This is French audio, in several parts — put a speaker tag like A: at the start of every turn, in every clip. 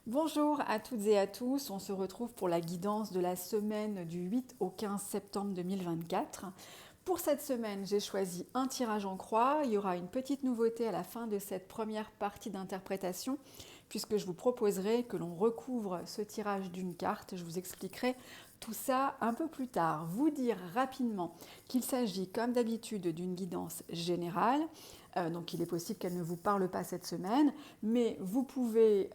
A: Bonjour à toutes et à tous, on se retrouve pour la guidance de la semaine du 8 au 15 septembre 2024. Pour cette semaine, j'ai choisi un tirage en croix. Il y aura une petite nouveauté à la fin de cette première partie d'interprétation, puisque je vous proposerai que l'on recouvre ce tirage d'une carte. Je vous expliquerai tout ça un peu plus tard. Vous dire rapidement qu'il s'agit, comme d'habitude, d'une guidance générale. Donc il est possible qu'elle ne vous parle pas cette semaine, mais vous pouvez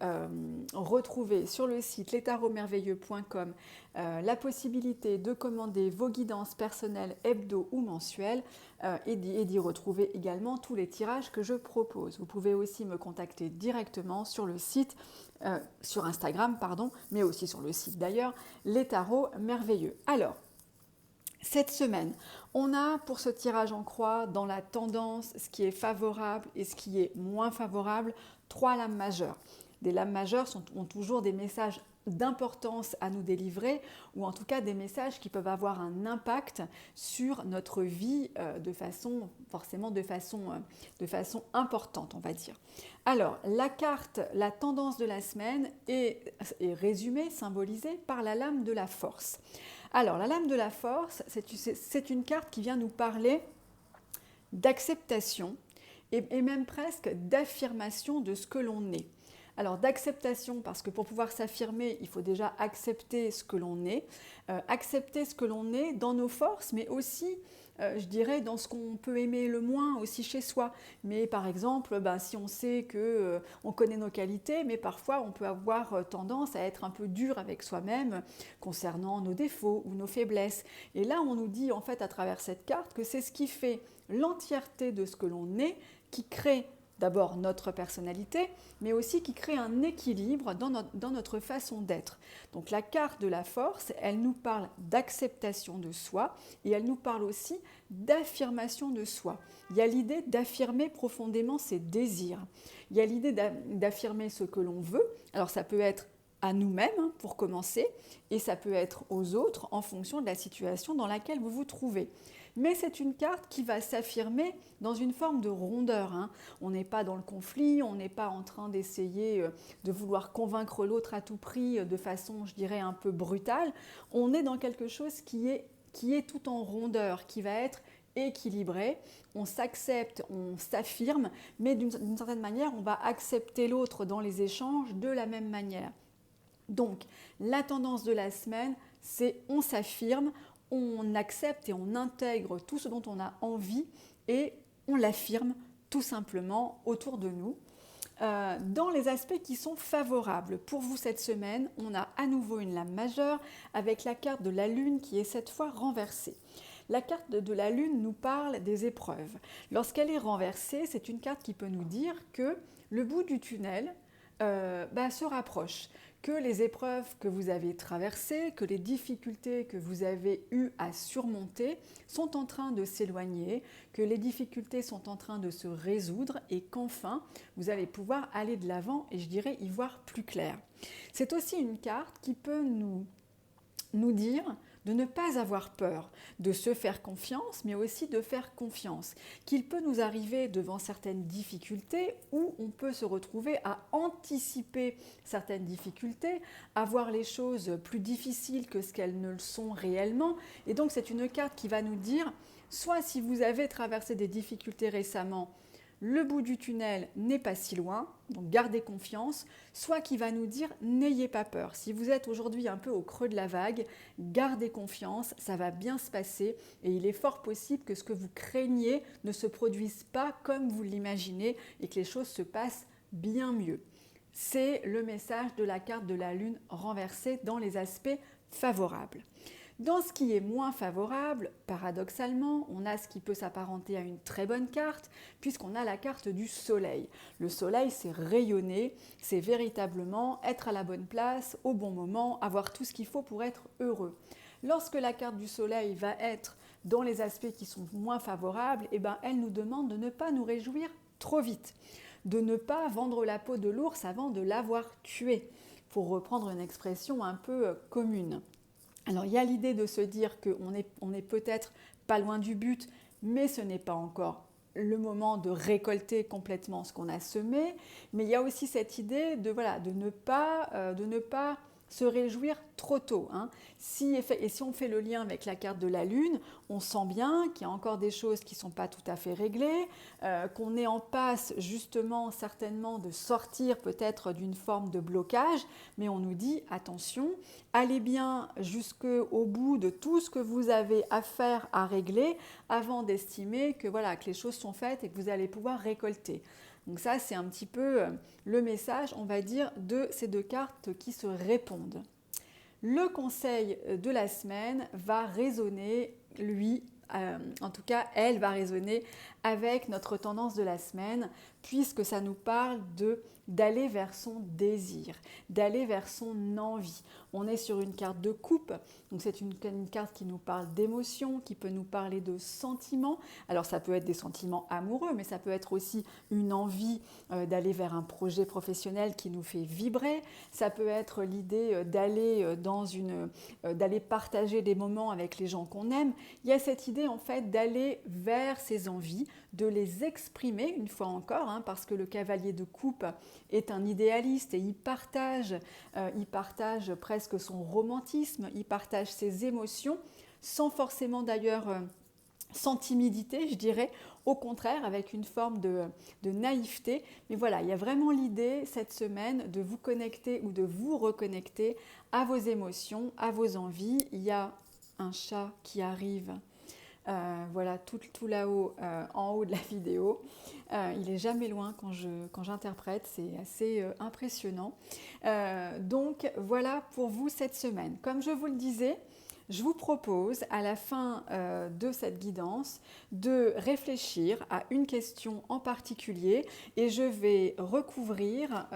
A: retrouver sur le site lestarotsmerveilleux.com la possibilité de commander vos guidances personnelles hebdo ou mensuelles et d'y retrouver également tous les tirages que je propose. Vous pouvez aussi me contacter directement sur le site, sur Instagram, pardon, mais aussi sur le site d'ailleurs, Les Tarots Merveilleux. Alors, cette semaine, on a pour ce tirage en croix, dans la tendance, ce qui est favorable et ce qui est moins favorable, 3 lames majeures. Des lames majeures ont toujours des messages d'importance à nous délivrer, ou en tout cas des messages qui peuvent avoir un impact sur notre vie de façon importante, on va dire. Alors, la carte, la tendance de la semaine est résumée, symbolisée par la lame de la force. Alors, la lame de la force, c'est une carte qui vient nous parler d'acceptation et même presque d'affirmation de ce que l'on est. Alors d'acceptation, parce que pour pouvoir s'affirmer, il faut déjà accepter ce que l'on est, accepter ce que l'on est dans nos forces, mais aussi, je dirais, dans ce qu'on peut aimer le moins aussi chez soi. Mais par exemple, si on sait que on connaît nos qualités, mais parfois on peut avoir tendance à être un peu dur avec soi-même concernant nos défauts ou nos faiblesses. Et là, on nous dit en fait à travers cette carte que c'est ce qui fait l'entièreté de ce que l'on est qui crée d'abord notre personnalité, mais aussi qui crée un équilibre dans notre façon d'être. Donc la carte de la force, elle nous parle d'acceptation de soi et elle nous parle aussi d'affirmation de soi. Il y a l'idée d'affirmer profondément ses désirs. Il y a l'idée d'affirmer ce que l'on veut. Alors ça peut être à nous-mêmes pour commencer et ça peut être aux autres en fonction de la situation dans laquelle vous vous trouvez. Mais c'est une carte qui va s'affirmer dans une forme de rondeur. On n'est pas dans le conflit, on n'est pas en train d'essayer de vouloir convaincre l'autre à tout prix de façon, je dirais, un peu brutale. On est dans quelque chose qui est tout en rondeur, qui va être équilibré. On s'accepte, on s'affirme, mais d'une certaine manière, on va accepter l'autre dans les échanges de la même manière. Donc, la tendance de la semaine, c'est on s'affirme, on accepte et on intègre tout ce dont on a envie et on l'affirme tout simplement autour de nous. Dans les aspects qui sont favorables pour vous cette semaine, on a à nouveau une lame majeure avec la carte de la lune qui est cette fois renversée. La carte de la lune nous parle des épreuves. Lorsqu'elle est renversée, c'est une carte qui peut nous dire que le bout du tunnel se rapproche, que les épreuves que vous avez traversées, que les difficultés que vous avez eues à surmonter sont en train de s'éloigner, que les difficultés sont en train de se résoudre et qu'enfin vous allez pouvoir aller de l'avant et je dirais y voir plus clair. C'est aussi une carte qui peut nous dire de ne pas avoir peur, de se faire confiance, mais aussi de faire confiance, qu'il peut nous arriver devant certaines difficultés où on peut se retrouver à anticiper certaines difficultés, à voir les choses plus difficiles que ce qu'elles ne le sont réellement. Et donc c'est une carte qui va nous dire, soit si vous avez traversé des difficultés récemment, le bout du tunnel n'est pas si loin, donc gardez confiance, soit qui va nous dire n'ayez pas peur. Si vous êtes aujourd'hui un peu au creux de la vague, gardez confiance, ça va bien se passer et il est fort possible que ce que vous craignez ne se produise pas comme vous l'imaginez et que les choses se passent bien mieux. C'est le message de la carte de la lune renversée dans les aspects favorables. Dans ce qui est moins favorable, paradoxalement, on a ce qui peut s'apparenter à une très bonne carte, puisqu'on a la carte du soleil. Le soleil, c'est rayonner, c'est véritablement être à la bonne place, au bon moment, avoir tout ce qu'il faut pour être heureux. Lorsque la carte du soleil va être dans les aspects qui sont moins favorables, elle nous demande de ne pas nous réjouir trop vite, de ne pas vendre la peau de l'ours avant de l'avoir tué, pour reprendre une expression un peu commune. Alors il y a l'idée de se dire qu'on est peut-être pas loin du but, mais ce n'est pas encore le moment de récolter complètement ce qu'on a semé, mais il y a aussi cette idée de, voilà, de ne pas se réjouir trop tôt. Hein. Et si on fait le lien avec la carte de la Lune, on sent bien qu'il y a encore des choses qui ne sont pas tout à fait réglées, qu'on est en passe justement certainement de sortir peut-être d'une forme de blocage, mais on nous dit attention, allez bien jusqu'au bout de tout ce que vous avez à faire, à régler, avant d'estimer que, voilà, que les choses sont faites et que vous allez pouvoir récolter. Donc ça, c'est un petit peu le message, on va dire, de ces deux cartes qui se répondent. Le conseil de la semaine va résonner, lui, en tout cas, elle va résonner avec notre tendance de la semaine, puisque ça nous parle d'aller vers son désir, d'aller vers son envie. On est sur une carte de coupe, donc c'est une carte qui nous parle d'émotions, qui peut nous parler de sentiments. Alors ça peut être des sentiments amoureux, mais ça peut être aussi une envie d'aller vers un projet professionnel qui nous fait vibrer. Ça peut être l'idée d'aller partager des moments avec les gens qu'on aime. Il y a cette idée en fait d'aller vers ses envies, de les exprimer une fois encore, hein, parce que le cavalier de coupe est un idéaliste et il partage presque son romantisme, il partage ses émotions, sans forcément d'ailleurs, sans timidité, je dirais, au contraire, avec une forme de naïveté. Mais voilà, il y a vraiment l'idée cette semaine de vous connecter ou de vous reconnecter à vos émotions, à vos envies. Il y a un chat qui arrive. Voilà, tout là-haut, en haut de la vidéo. Il n'est jamais loin quand j'interprète, c'est assez impressionnant. Donc voilà pour vous cette semaine. Comme je vous le disais, je vous propose à la fin de cette guidance de réfléchir à une question en particulier et je vais recouvrir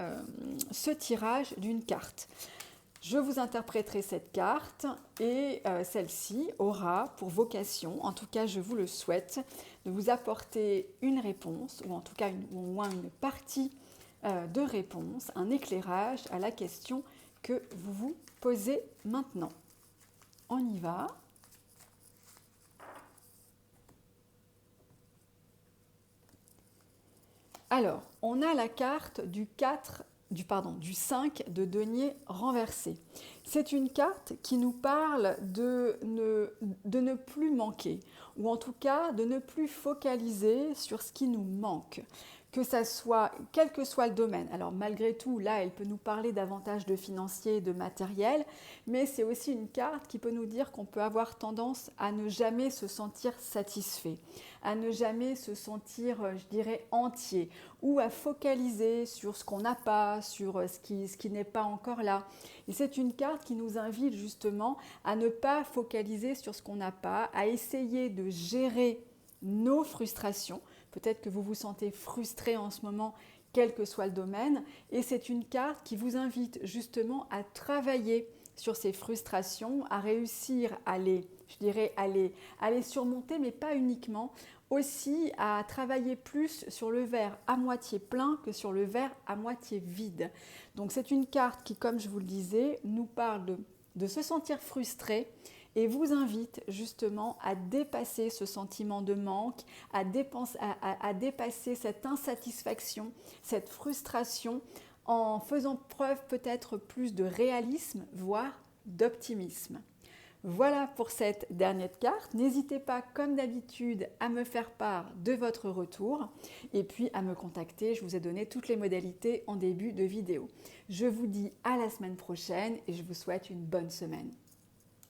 A: ce tirage d'une carte. Je vous interpréterai cette carte et celle-ci aura pour vocation, en tout cas je vous le souhaite, de vous apporter une réponse ou en tout cas au moins une partie de réponse, un éclairage à la question que vous vous posez maintenant. On y va. Alors, on a la carte du 5 de denier renversé. C'est une carte qui nous parle de ne plus manquer, ou en tout cas de ne plus focaliser sur ce qui nous manque, que ça soit, quel que soit le domaine. Alors malgré tout, là, elle peut nous parler davantage de financier et de matériel, mais c'est aussi une carte qui peut nous dire qu'on peut avoir tendance à ne jamais se sentir satisfait, à ne jamais se sentir, je dirais, entier, ou à focaliser sur ce qu'on n'a pas, sur ce qui n'est pas encore là. Et c'est une carte qui nous invite justement à ne pas focaliser sur ce qu'on n'a pas, à essayer de gérer nos frustrations. Peut-être que vous vous sentez frustré en ce moment, quel que soit le domaine. Et c'est une carte qui vous invite justement à travailler sur ces frustrations, à réussir à les surmonter, mais pas uniquement. Aussi à travailler plus sur le verre à moitié plein que sur le verre à moitié vide. Donc c'est une carte qui, comme je vous le disais, nous parle de se sentir frustré et vous invite justement à dépasser ce sentiment de manque, à dépasser cette insatisfaction, cette frustration en faisant preuve peut-être plus de réalisme, voire d'optimisme. Voilà pour cette dernière carte. N'hésitez pas, comme d'habitude, à me faire part de votre retour et puis à me contacter. Je vous ai donné toutes les modalités en début de vidéo. Je vous dis à la semaine prochaine et je vous souhaite une bonne semaine.